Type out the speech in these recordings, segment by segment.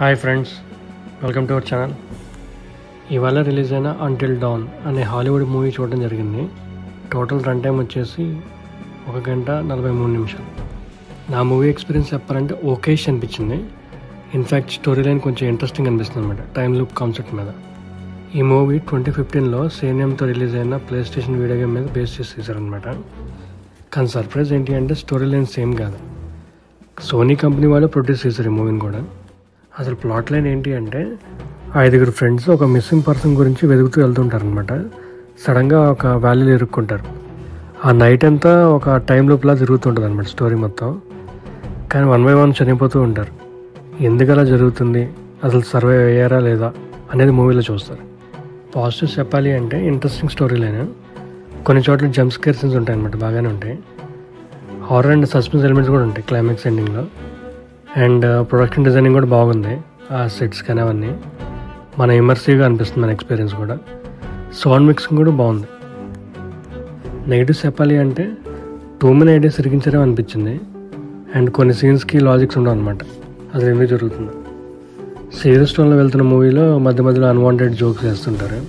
Hi friends, welcome to our channel. ఇవాళ release అయిన until don అనే హాలీవుడ్ మూవీ చూడడం జరిగింది. టోటల్ రన్ టైం వచ్చేసి 1 గంట 43 నిమిషాలు. నా మూవీ ఎక్స్పీరియన్స్ చెప్పాలంటే ఓకేష్ అనిపించింది. ఇన్ఫ్యాక్ట్ స్టోరీ లైన్ కొంచెం ఇంట్రెస్టింగ్ అనిపిస్తుంది అనమాట, టైం లూప్ కాన్సెప్ట్ మీద. ఈ మూవీ 2015లో సేనియంతో రిలీజ్ అయిన ప్లే స్టేషన్ వీడియో గేమ్ మీద బేస్ చేసి తీశారనమాట. కానీ సర్ప్రైజ్ ఏంటి అంటే స్టోరీ లైన్ సేమ్ కాదు. సోనీ కంపెనీ వాళ్ళు ప్రొడ్యూస్ చేశారు ఈ మూవీని కూడా. అసలు ప్లాట్ లైన్ ఏంటి అంటే 5 ఫ్రెండ్స్ ఒక మిస్సింగ్ పర్సన్ గురించి వెతుకుతూ వెళ్తుంటారనమాట. సడన్గా ఒక వ్యాలీలో ఇరుక్కుంటారు. ఆ నైట్ అంతా ఒక టైం లూప్లా తిరుగుతుంటుంది అనమాట స్టోరీ మొత్తం. కానీ 1 by 1 చనిపోతూ ఉంటారు. ఎందుకు అలా జరుగుతుంది, అసలు సర్వైవ్ అయ్యారా లేదా అనేది మూవీలో చూస్తారు. పాజిటివ్స్ చెప్పాలి అంటే ఇంట్రెస్టింగ్ స్టోరీ లైన్. కొన్ని చోట్ల జంప్ స్కేర్ సీన్స్ ఉంటాయి అనమాట, బాగానే ఉంటాయి. హారర్ అండ్ సస్పెన్స్ ఎలిమెంట్స్ కూడా ఉంటాయి క్లైమాక్స్ ఎండింగ్లో. అండ్ ప్రొడక్షన్ డిజైనింగ్ కూడా బాగుంది, ఆ సెట్స్ కానీ అవన్నీ మన ఇమర్సివ్గా అనిపిస్తుంది, మన ఎక్స్పీరియన్స్ కూడా. సౌండ్ మిక్సింగ్ కూడా బాగుంది. నెగిటివ్స్ చెప్పాలి అంటే టూ మెనీ ఐడియాస్ ఇరిగించడం అనిపించింది. అండ్ కొన్ని సీన్స్కి లాజిక్స్ ఉండవు అనమాట, అది ఎందుకు జరుగుతుంది. సీరియస్ టోన్లో వెళ్తున్న మూవీలో మధ్య మధ్యలో అన్వాంటెడ్ జోక్స్ చేస్తుంటారు,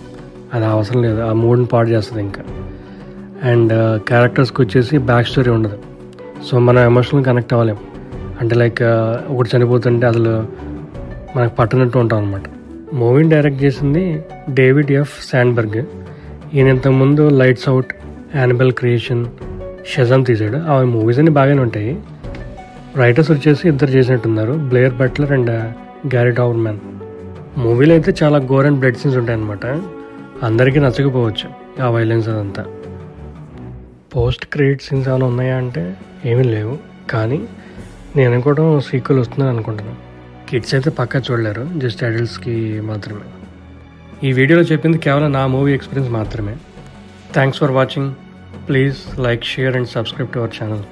అది అవసరం లేదు, ఆ మూడ్ని పాడు చేస్తుంది ఇంకా. అండ్ క్యారెక్టర్స్కి వచ్చేసి బ్యాక్ స్టోరీ ఉండదు, సో మనం ఎమోషనల్ కనెక్ట్ అవ్వలేం. అంటే లైక్ ఒకటి చనిపోతుంటే అసలు మనకు పట్టనట్టు ఉంటాం అనమాట. మూవీని డైరెక్ట్ చేసింది డేవిడ్ ఎఫ్ శాండ్బర్గ్. ఈయన ఇంతకుముందు lights out, animal creation, Shazam తీశాడు. ఆ మూవీస్ అన్ని బాగానే ఉంటాయి. రైటర్స్ వచ్చేసి 2 చేసినట్టున్నారు, బ్లేయర్ బట్లర్ అండ్ గ్యారీ డావర్మ్యాన్. మూవీలో అయితే చాలా గోర్ అండ్ బ్లడ్ సీన్స్ ఉంటాయన్నమాట. అందరికీ నచ్చకపోవచ్చు ఆ వైలెన్స్ అదంతా. పోస్ట్ క్రెడిట్ సీన్స్ ఏమైనా ఉన్నాయా అంటే ఏమీ లేవు. కానీ నేను అనుకోవడం సీక్వెల్ వస్తుందని అనుకుంటున్నాను. కిడ్స్ అయితే పక్కా చూడలేరు, జస్ట్ అడల్ట్స్కి మాత్రమే. ఈ వీడియోలో చెప్పింది కేవలం నా మూవీ ఎక్స్పీరియన్స్ మాత్రమే. Thanks for watching. Please like, share and subscribe to our channel.